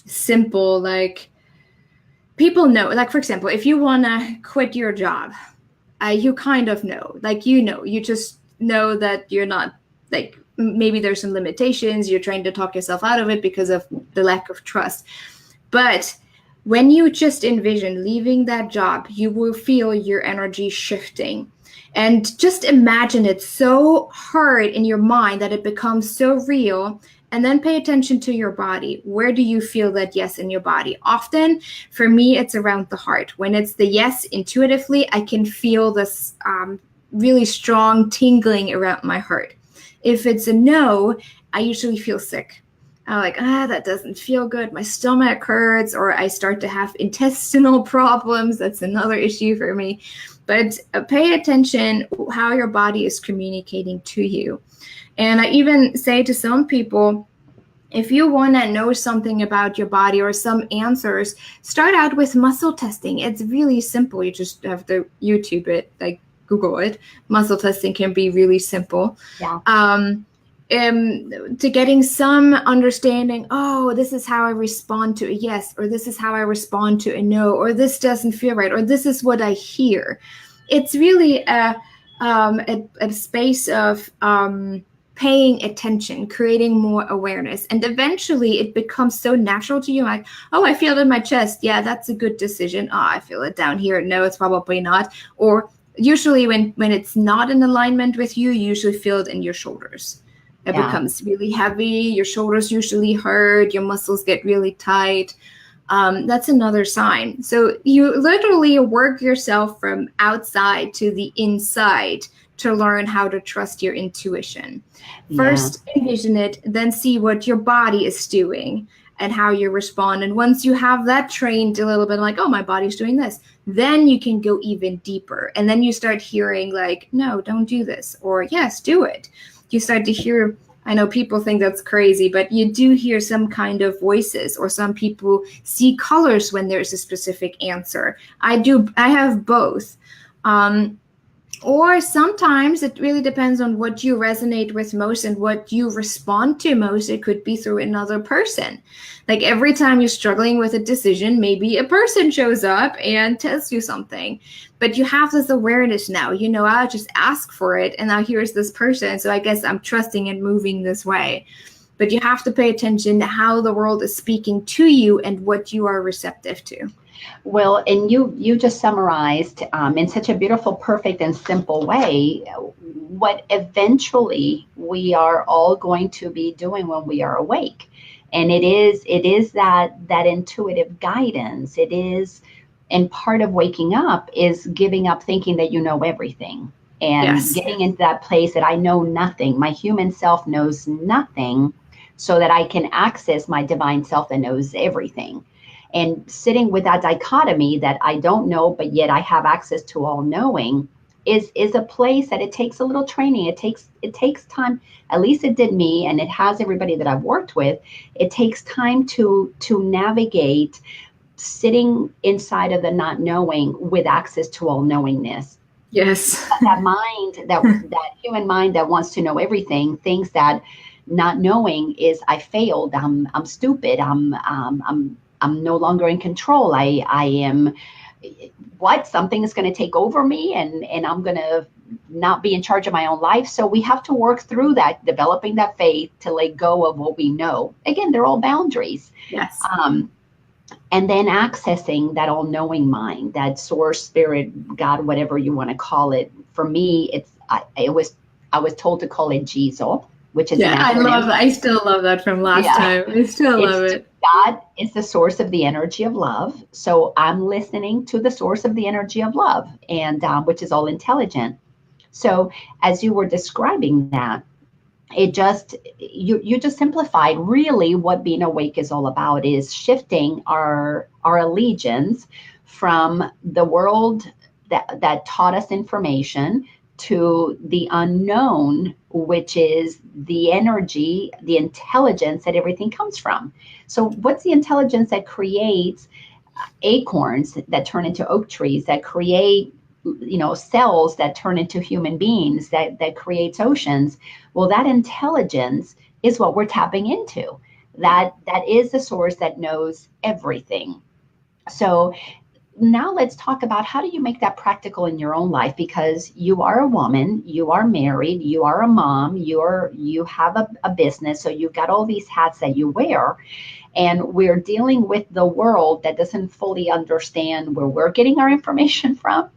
Speaker 2: simple, like people know, like, for example, if you want to quit your job, you kind of know, like, you just know that you're not, like, maybe there's some limitations. You're trying to talk yourself out of it because of the lack of trust. But when you just envision leaving that job, you will feel your energy shifting. And just imagine it so hard in your mind that it becomes so real. And then pay attention to your body. Where do you feel that yes in your body? Often, for me, it's around the heart. When it's the yes intuitively, I can feel this really strong tingling around my heart. If it's a no, I usually feel sick. I'm like, that doesn't feel good. My stomach hurts, or I start to have intestinal problems. That's another issue for me. but pay attention how your body is communicating to you. And I even say to some people, if you want to know something about your body or some answers, start out with muscle testing. It's really simple. You just have to YouTube it, like Google it. Muscle testing can be really simple.
Speaker 1: Yeah.
Speaker 2: To getting some understanding, oh, this is how I respond to a yes, or this is how I respond to a no, or this doesn't feel right, or this is what I hear. It's really a space of paying attention, creating more awareness. And eventually it becomes so natural to you, like, oh, I feel it in my chest. Yeah, that's a good decision. Oh, I feel it down here. No, it's probably not. Or usually when it's not in alignment with you, you usually feel it in your shoulders. It becomes really heavy. Your shoulders usually hurt. Your muscles get really tight. That's another sign. So you literally work yourself from outside to the inside to learn how to trust your intuition. First, envision it, then see what your body is doing and how you respond. And once you have that trained a little bit, like, oh, my body's doing this, then you can go even deeper. And then you start hearing like, no, don't do this, or yes, do it. You start to hear, I know people think that's crazy, but you do hear some kind of voices, or some people see colors when there's a specific answer. I have both. Or sometimes it really depends on what you resonate with most and what you respond to most. It could be through another person. Like every time you're struggling with a decision, maybe a person shows up and tells you something. But you have this awareness now. You know, I'll just ask for it, and now here's this person. So I guess I'm trusting and moving this way. But you have to pay attention to how the world is speaking to you and what you are receptive to.
Speaker 1: Well, and you just summarized in such a beautiful, perfect, and simple way what eventually we are all going to be doing when we are awake. And it is that intuitive guidance. It is, and part of waking up is giving up thinking that you know everything, and getting into that place that I know nothing. My human self knows nothing, so that I can access my divine self that knows everything. And sitting with that dichotomy that I don't know, but yet I have access to all knowing is a place that it takes a little training. It takes time. At least it did me, and it has everybody that I've worked with. It takes time to navigate sitting inside of the not knowing with access to all knowingness.
Speaker 2: Yes.
Speaker 1: That mind, that human mind that wants to know everything, thinks that not knowing is I failed. I'm stupid. I'm no longer in control. I am something is going to take over me, and I'm going to not be in charge of my own life. So we have to work through that, developing that faith to let go of what we know. Again, they're all boundaries.
Speaker 2: Yes.
Speaker 1: And then accessing that all-knowing mind, that source, spirit, God, whatever you want to call it. For me, I was told to call it Jesus, which is
Speaker 2: I still love that from last time. I still love it.
Speaker 1: God is the source of the energy of love. So I'm listening to the source of the energy of love, and which is all intelligent. So as you were describing that, it just, you just simplified really what being awake is all about, is shifting our allegiance from the world that taught us information to the unknown, which is the energy, the intelligence that everything comes from. So what's the intelligence that creates acorns that turn into oak trees, that create, cells that turn into human beings, that creates oceans? Well, that intelligence is what we're tapping into. That is the source that knows everything. So now let's talk about, how do you make that practical in your own life? Because you are a woman, you are married, you are a mom, you have a business, so you've got all these hats that you wear, and we're dealing with the world that doesn't fully understand where we're getting our information from.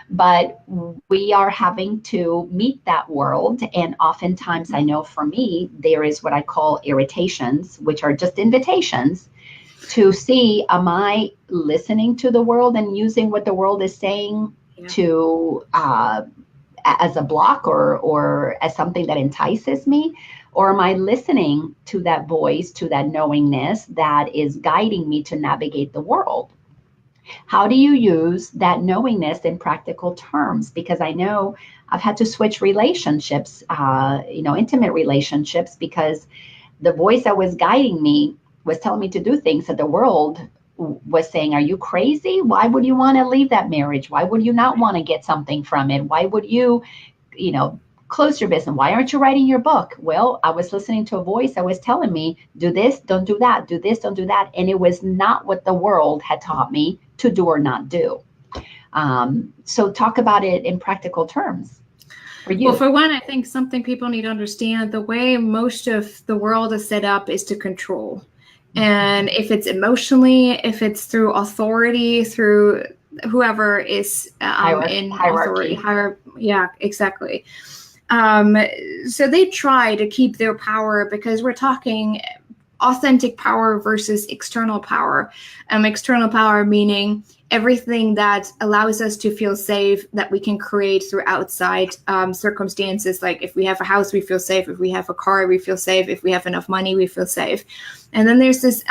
Speaker 1: But we are having to meet that world. And oftentimes, I know for me, there is what I call irritations, which are just invitations to see, am I listening to the world and using what the world is saying to as a block or as something that entices me? Or am I listening to that voice, to that knowingness that is guiding me to navigate the world? How do you use that knowingness in practical terms? Because I know I've had to switch relationships, intimate relationships, because the voice that was guiding me was telling me to do things that the world was saying, are you crazy? Why would you want to leave that marriage? Why would you not want to get something from it? Why would you close your business? Why aren't you writing your book? Well, I was listening to a voice that was telling me, do this, don't do that, do this, don't do that. And it was not what the world had taught me to do or not do. So talk about it in practical terms for you.
Speaker 2: Well, for one, I think something people need to understand, the way most of the world is set up is to control. And if it's emotionally, if it's through authority, through whoever is in
Speaker 1: hierarchy.
Speaker 2: authority, yeah, exactly. So they try to keep their power, because we're talking authentic power versus external power. External power meaning everything that allows us to feel safe, that we can create through outside circumstances. Like if we have a house, we feel safe. If we have a car, we feel safe. If we have enough money, we feel safe. And then there's this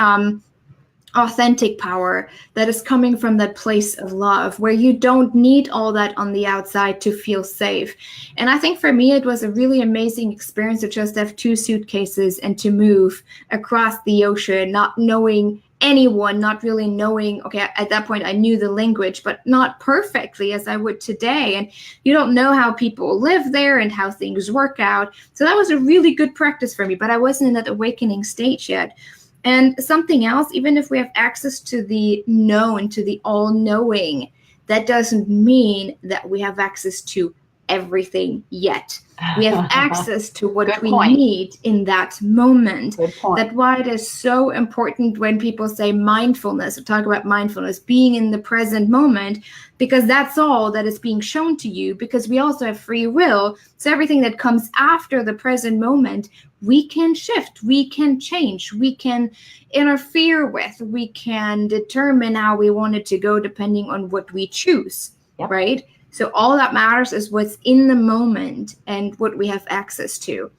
Speaker 2: authentic power that is coming from that place of love, where you don't need all that on the outside to feel safe. And I think for me, it was a really amazing experience to just have 2 suitcases and to move across the ocean, not knowing anyone, not really knowing, okay, at that point I knew the language, but not perfectly as I would today. And you don't know how people live there and how things work out. So that was a really good practice for me, but I wasn't in that awakening stage yet. And something else, even if we have access to the known, to the all-knowing, that doesn't mean that we have access to everything yet. We have access to what we need in that moment. That's why it is so important when people say mindfulness, or talk about mindfulness, being in the present moment, because that's all that is being shown to you, because we also have free will. So everything that comes after the present moment, we can shift, we can change, we can interfere with, we can determine how we want it to go depending on what we choose, right? So all that matters is what's in the moment and what we have access to.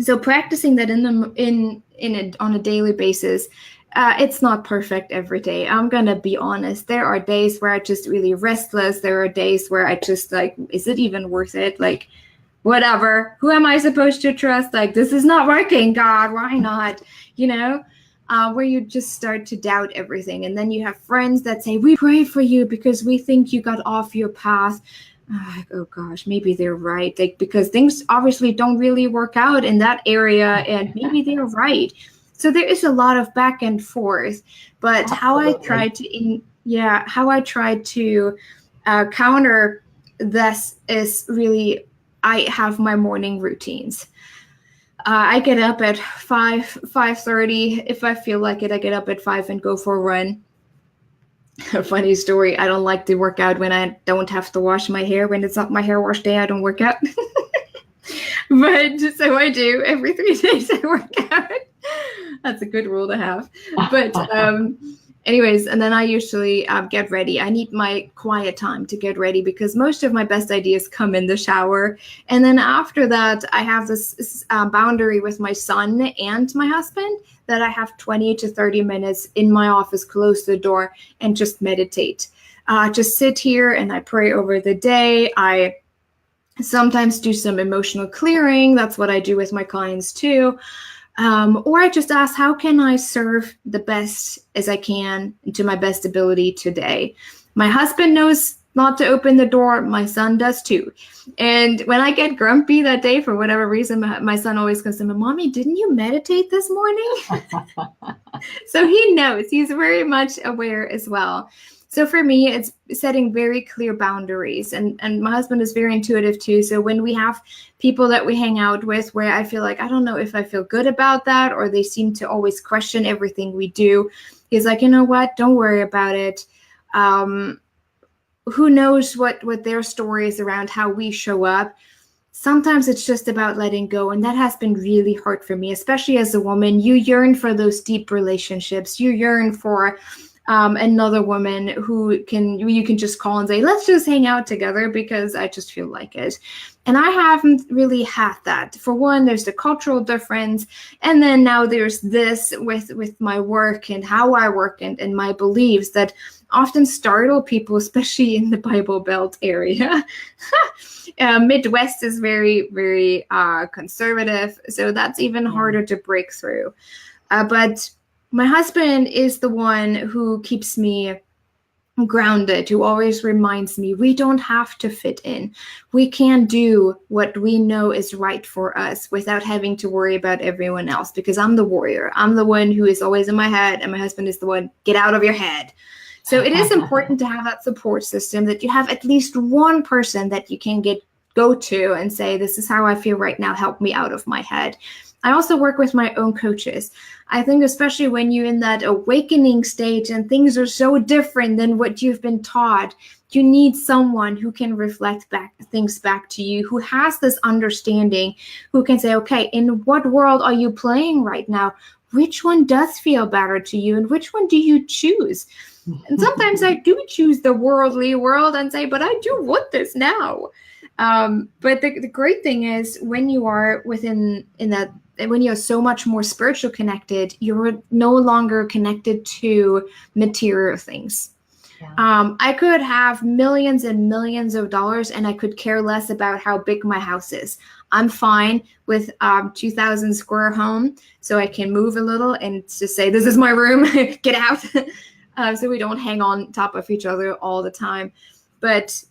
Speaker 2: So practicing that on a daily basis, it's not perfect every day. I'm gonna be honest. There are days where I'm just really restless. There are days where I just like, is it even worth it? Like, whatever. Who am I supposed to trust? Like, this is not working. God, why not? Where you just start to doubt everything. And then you have friends that say, we pray for you because we think you got off your path. Oh gosh, maybe they're right. Because things obviously don't really work out in that area, and maybe they're right. So there is a lot of back and forth. But absolutely. How I tried to counter this is really, I have my morning routines. I get up at 5:30. If I feel like it, I get up at 5 and go for a run. A funny story, I don't like to work out when I don't have to wash my hair. When it's not my hair wash day, I don't work out. But so I do. Every 3 days I work out. That's a good rule to have. But anyways, and then I usually get ready. I need my quiet time to get ready, because most of my best ideas come in the shower. And then after that, I have this boundary with my son and my husband that I have 20 to 30 minutes in my office, close the door, and just meditate. Just sit here and I pray over the day. I sometimes do some emotional clearing. That's what I do with my clients too. Or I just ask, how can I serve the best as I can to my best ability today? My husband knows not to open the door. My son does too. And when I get grumpy that day, for whatever reason, my son always comes to me, Mommy, didn't you meditate this morning? So he knows. He's very much aware as well. So for me, it's setting very clear boundaries. And my husband is very intuitive too. So when we have people that we hang out with where I feel like, I don't know if I feel good about that, or they seem to always question everything we do, he's like, you know what? Don't worry about it. Who knows what their story is around how we show up. Sometimes it's just about letting go. And that has been really hard for me, especially as a woman. You yearn for those deep relationships. You yearn for another woman who you can just call and say, let's just hang out together because I just feel like it. And I haven't really had that. For one, there's the cultural difference. And then now there's this with my work and how I work and my beliefs, that often startle people, especially in the Bible Belt area. Midwest is very, very conservative, so that's even harder to break through. But my husband is the one who keeps me grounded, who always reminds me we don't have to fit in. We can do what we know is right for us without having to worry about everyone else, because I'm the warrior. I'm the one who is always in my head, and my husband is the one, get out of your head. So it is important to have that support system, that you have at least one person that you can go to and say, this is how I feel right now, help me out of my head. I also work with my own coaches. I think especially when you're in that awakening stage and things are so different than what you've been taught, you need someone who can reflect things back to you, who has this understanding, who can say, okay, in what world are you playing right now? Which one does feel better to you, and which one do you choose? And sometimes I do choose the worldly world and say, but I do want this now. But the great thing is, when you are when you're so much more spiritual connected, you're no longer connected to material things. Yeah. I could have millions and millions of dollars, and I could care less about how big my house is. I'm fine with 2,000 square home, so I can move a little and just say, this is my room, get out. So we don't hang on top of each other all the time. But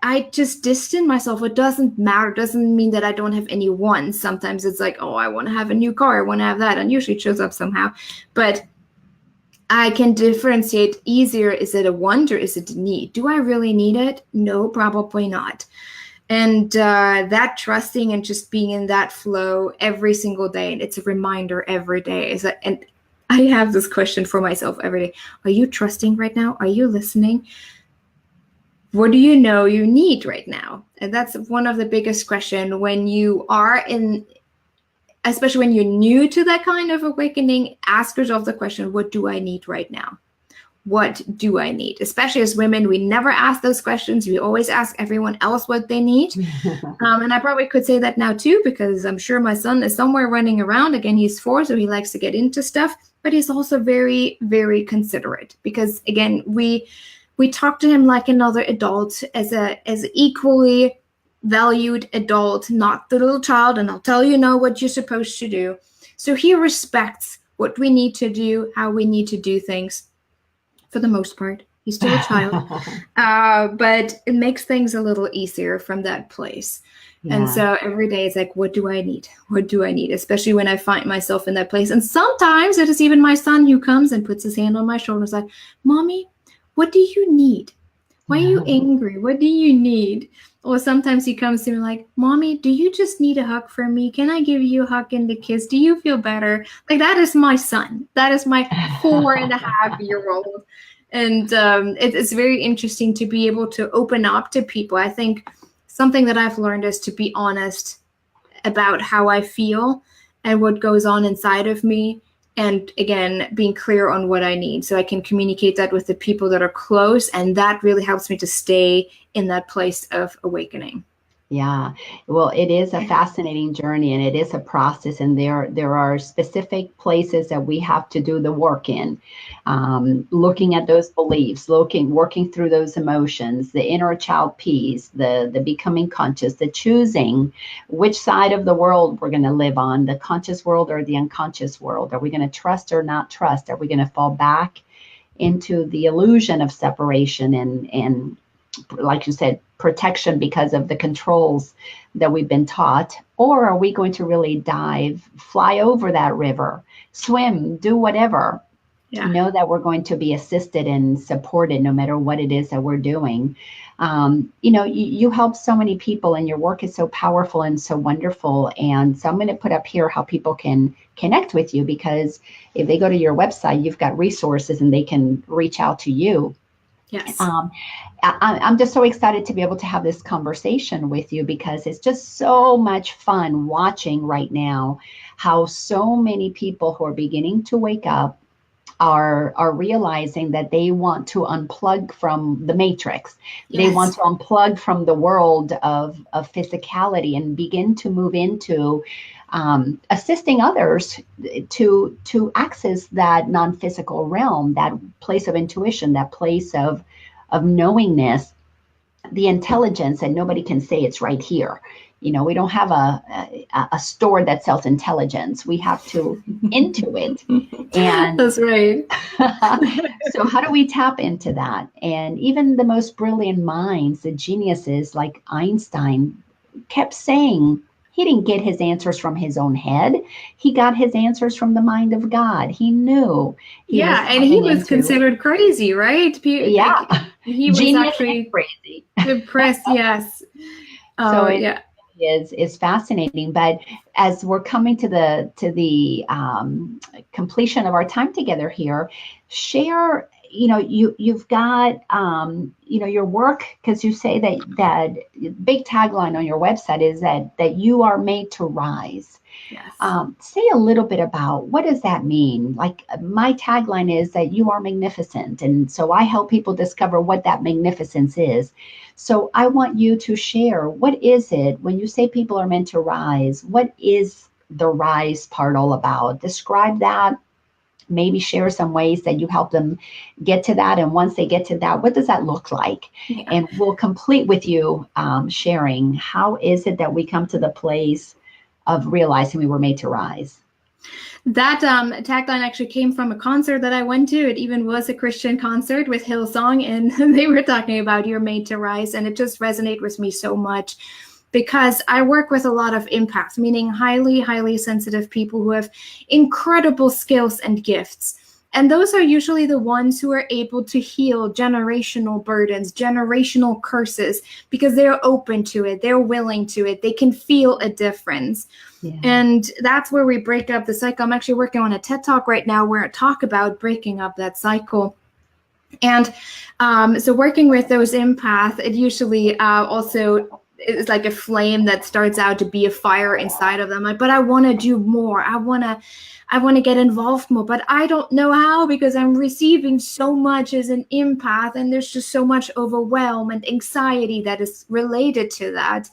Speaker 2: I just distance myself. It doesn't matter. It doesn't mean that I don't have any wants. Sometimes it's like, oh, I want to have a new car. I want to have that. And usually it shows up somehow. But I can differentiate easier. Is it a want or is it a need? Do I really need it? No, probably not. And that trusting and just being in that flow every single day. And it's a reminder every day. And I have this question for myself every day. Are you trusting right now? Are you listening? What do you know you need right now? And that's one of the biggest questions when you are especially when you're new to that kind of awakening. Ask yourself the question, what do I need right now? What do I need? Especially as women, we never ask those questions. We always ask everyone else what they need. And I probably could say that now too, because I'm sure my son is somewhere running around. Again, he's 4, so he likes to get into stuff, but he's also very, very considerate, because again, we talk to him like another adult, as equally valued adult, not the little child, and I'll tell you now what you're supposed to do. So he respects what we need to do, how we need to do things. For the most part, he's still a child, but it makes things a little easier from that place. Yeah. And so every day it's like, what do I need? What do I need? Especially when I find myself in that place. And sometimes it is even my son who comes and puts his hand on my shoulder and is like, Mommy, what do you need? Why are you angry? What do you need? Or sometimes he comes to me like, Mommy, do you just need a hug from me? Can I give you a hug and a kiss? Do you feel better? Like, that is my son. That is my 4.5-year-old. And it's very interesting to be able to open up to people. I think something that I've learned is to be honest about how I feel and what goes on inside of me. And again, being clear on what I need, so I can communicate that with the people that are close. And that really helps me to stay in that place of awakening.
Speaker 1: Yeah, well, it is a fascinating journey, and it is a process, and there are specific places that we have to do the work in, looking at those beliefs, working through those emotions, the inner child piece, the becoming conscious, the choosing which side of the world we're going to live on, the conscious world or the unconscious world. Are we going to trust or not trust? Are we going to fall back into the illusion of separation and like you said, protection because of the controls that we've been taught? Or are we going to really dive, fly over that river, swim, do whatever, know that we're going to be assisted and supported no matter what it is that we're doing? You help so many people, and your work is so powerful and so wonderful. And so I'm going to put up here how people can connect with you, because if they go to your website, you've got resources and they can reach out to you.
Speaker 2: Yes.
Speaker 1: I'm just so excited to be able to have this conversation with you, because it's just so much fun watching right now how so many people who are beginning to wake up are realizing that they want to unplug from the matrix. They want
Speaker 2: Yes.
Speaker 1: to unplug from the world of physicality and begin to move into assisting others to access that non-physical realm, that place of intuition, that place of knowingness, the intelligence, and nobody can say it's right here. We don't have a store that sells intelligence. We have to intuit. And
Speaker 2: That's right.
Speaker 1: so how do we tap into that? And even the most brilliant minds, the geniuses like Einstein, kept saying he didn't get his answers from his own head. He got his answers from the mind of God. He knew he was
Speaker 2: Yeah, and he
Speaker 1: tapping
Speaker 2: was
Speaker 1: into,
Speaker 2: considered crazy, right?
Speaker 1: yeah,
Speaker 2: Like he was
Speaker 1: genius and
Speaker 2: actually
Speaker 1: crazy.
Speaker 2: impressed. Yes.
Speaker 1: So it
Speaker 2: Yeah.
Speaker 1: is fascinating. But as we're coming to the completion of our time together here, share. You've got your work, because you say that big tagline on your website is that you are made to rise.
Speaker 2: Yes.
Speaker 1: Say a little bit about what does that mean? Like my tagline is that you are magnificent. And so I help people discover what that magnificence is. So I want you to share, what is it when you say people are meant to rise? What is the rise part all about? Describe that. Maybe share some ways that you help them get to that. And once they get to that, what does that look like?
Speaker 2: Yeah.
Speaker 1: And we'll complete with you sharing how is it that we come to the place of realizing we were made to rise.
Speaker 2: That tagline actually came from a concert that I went to. It even was a Christian concert with Hillsong, and they were talking about you're made to rise, and it just resonated with me so much because I work with a lot of empaths, meaning highly, highly sensitive people who have incredible skills and gifts. And those are usually the ones who are able to heal generational burdens, generational curses, because they're open to it, they're willing to it, they can feel a difference. Yeah. And that's where we break up the cycle. I'm actually working on a TED Talk right now where I talk about breaking up that cycle. And so working with those empaths, it usually also is like a flame that starts out to be a fire inside of them. Like, but I want to do more. I want to get involved more, but I don't know how because I'm receiving so much as an empath, and there's just so much overwhelm and anxiety that is related to that.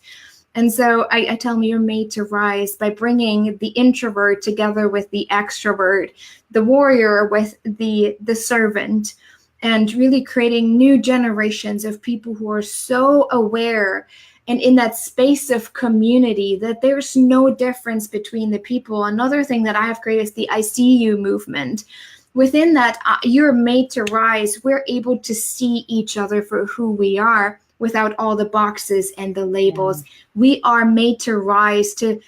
Speaker 2: And so I tell them you're made to rise by bringing the introvert together with the extrovert, the warrior with the servant, and really creating new generations of people who are so aware and in that space of community that there's no difference between the people. Another thing that I have created is the I See You movement. Within that, you're made to rise. We're able to see each other for who we are without all the boxes and the labels. Yeah. We are made to rise, to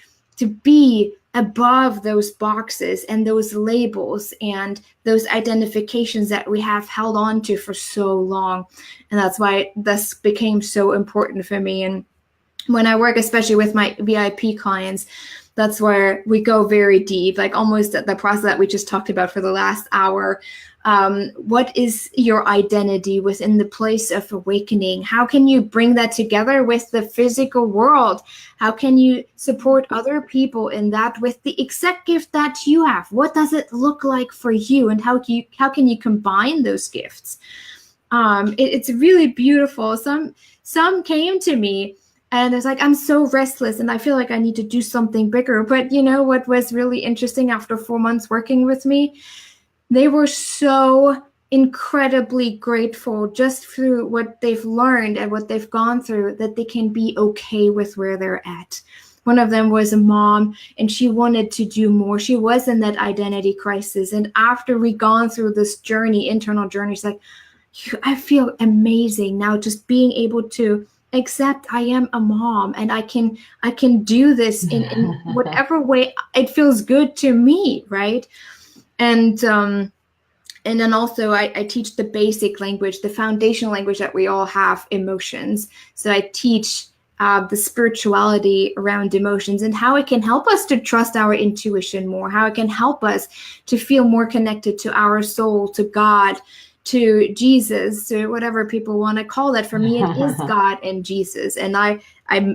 Speaker 2: be above those boxes and those labels and those identifications that we have held on to for so long. And that's why this became so important for me. And when I work, especially with my VIP clients, that's where we go very deep, like almost the process that we just talked about for the last hour. What is your identity within the place of awakening? How can you bring that together with the physical world? How can you support other people in that with the exact gift that you have? What does it look like for you? And how can you combine those gifts? It's really beautiful. Some came to me and it's like, I'm so restless and I feel like I need to do something bigger. But you know what was really interesting after 4 months working with me? They were so incredibly grateful just through what they've learned and what they've gone through that they can be okay with where they're at. One of them was a mom and she wanted to do more. She was in that identity crisis. And after we gone through this journey, internal journey, she's like, I feel amazing now just being able to accept I am a mom and I can do this in whatever way it feels good to me, right? And then also I teach the basic language, the foundational language that we all have, emotions. So I teach the spirituality around emotions and how it can help us to trust our intuition more, how it can help us to feel more connected to our soul, to God, to Jesus, to whatever people want to call it. For me, it is God and Jesus. And I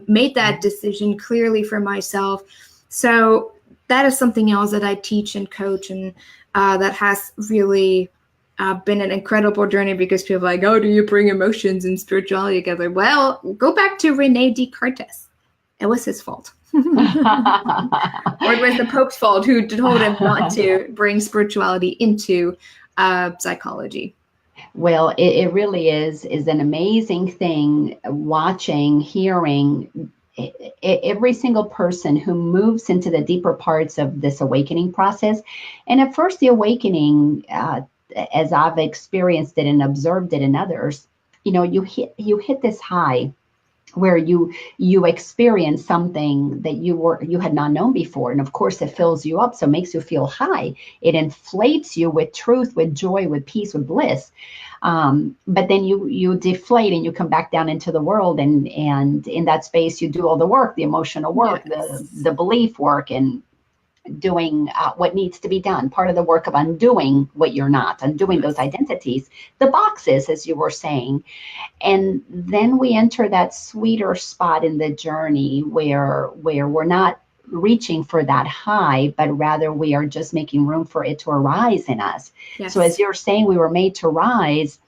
Speaker 2: made that decision clearly for myself. So that is something else that I teach and coach, and that has really been an incredible journey, because people are like, oh, do you bring emotions and spirituality together? Well, go back to Rene Descartes. It was his fault. Or it was the Pope's fault, who told him not to bring spirituality into psychology.
Speaker 1: Well, it really is an amazing thing watching, hearing every single person who moves into the deeper parts of this awakening process. And at first, the awakening, as I've experienced it and observed it in others, you hit this high where you experience something that you had not known before, and of course it fills you up, so it makes you feel high. It inflates you with truth, with joy, with peace, with bliss. But then you deflate and you come back down into the world, and in that space you do all the work, the emotional work, yes, the belief work, and doing what needs to be done, part of the work of undoing what you're not, undoing those identities, the boxes, as you were saying. And then we enter that sweeter spot in the journey where we're not reaching for that high, but rather we are just making room for it to arise in us. Yes. So as you're saying, we were made to rise.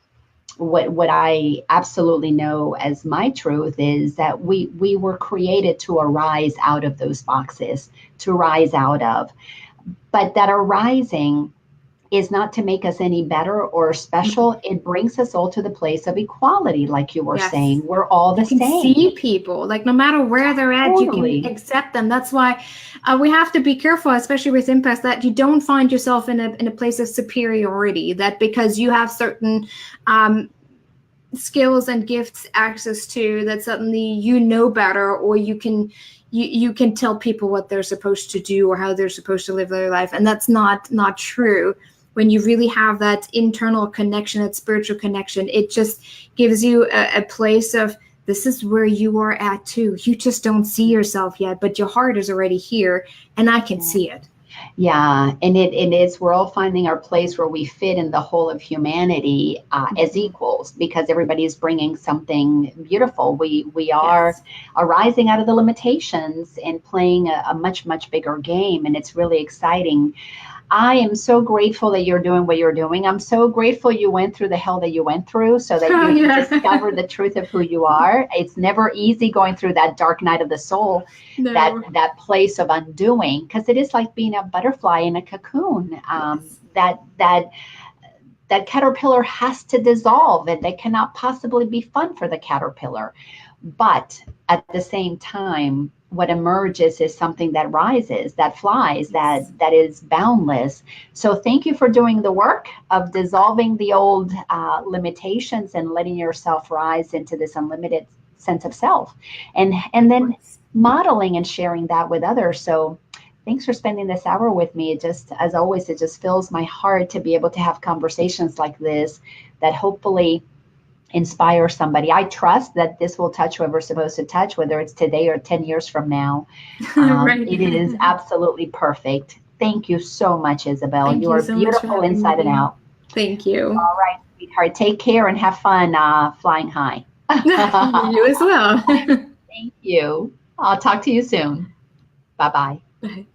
Speaker 1: What I absolutely know as my truth is that we were created to arise out of those boxes, to rise out of. But that arising is not to make us any better or special. It brings us all to the place of equality, like you were yes. saying. We're all the same.
Speaker 2: You can see people, like no matter where they're at, totally. You can accept them. That's why we have to be careful, especially with empaths, that you don't find yourself in a place of superiority, that because you have certain skills and gifts access to, that suddenly you know better, or you can tell people what they're supposed to do or how they're supposed to live their life. And that's not true. When you really have that internal connection, that spiritual connection, it just gives you a place of, this is where you are at too. You just don't see yourself yet, but your heart is already here, and I can see it.
Speaker 1: Yeah, and it is, we're all finding our place where we fit in the whole of humanity as equals, because everybody is bringing something beautiful. We are yes. arising out of the limitations and playing a much, much bigger game, and it's really exciting. I am so grateful that you're doing what you're doing. I'm so grateful you went through the hell that you went through so that you yeah. discover the truth of who you are. It's never easy going through that dark night of the soul, no. that place of undoing, because it is like being a butterfly in a cocoon. Yes. That caterpillar has to dissolve, and that cannot possibly be fun for the caterpillar. But at the same time, what emerges is something that rises, that flies, that is boundless. So thank you for doing the work of dissolving the old limitations and letting yourself rise into this unlimited sense of self, and then modeling and sharing that with others. So thanks for spending this hour with me. It just, as always, it just fills my heart to be able to have conversations like this that hopefully inspire somebody. I trust that this will touch whoever's supposed to touch, whether it's today or 10 years from now. Right. It is absolutely perfect. Thank you so much, Isabel. You are so beautiful inside and out.
Speaker 2: Thank you.
Speaker 1: All right, sweetheart. Take care and have fun flying high.
Speaker 2: You as well.
Speaker 1: Thank you. I'll talk to you soon. Bye-bye.
Speaker 2: Bye.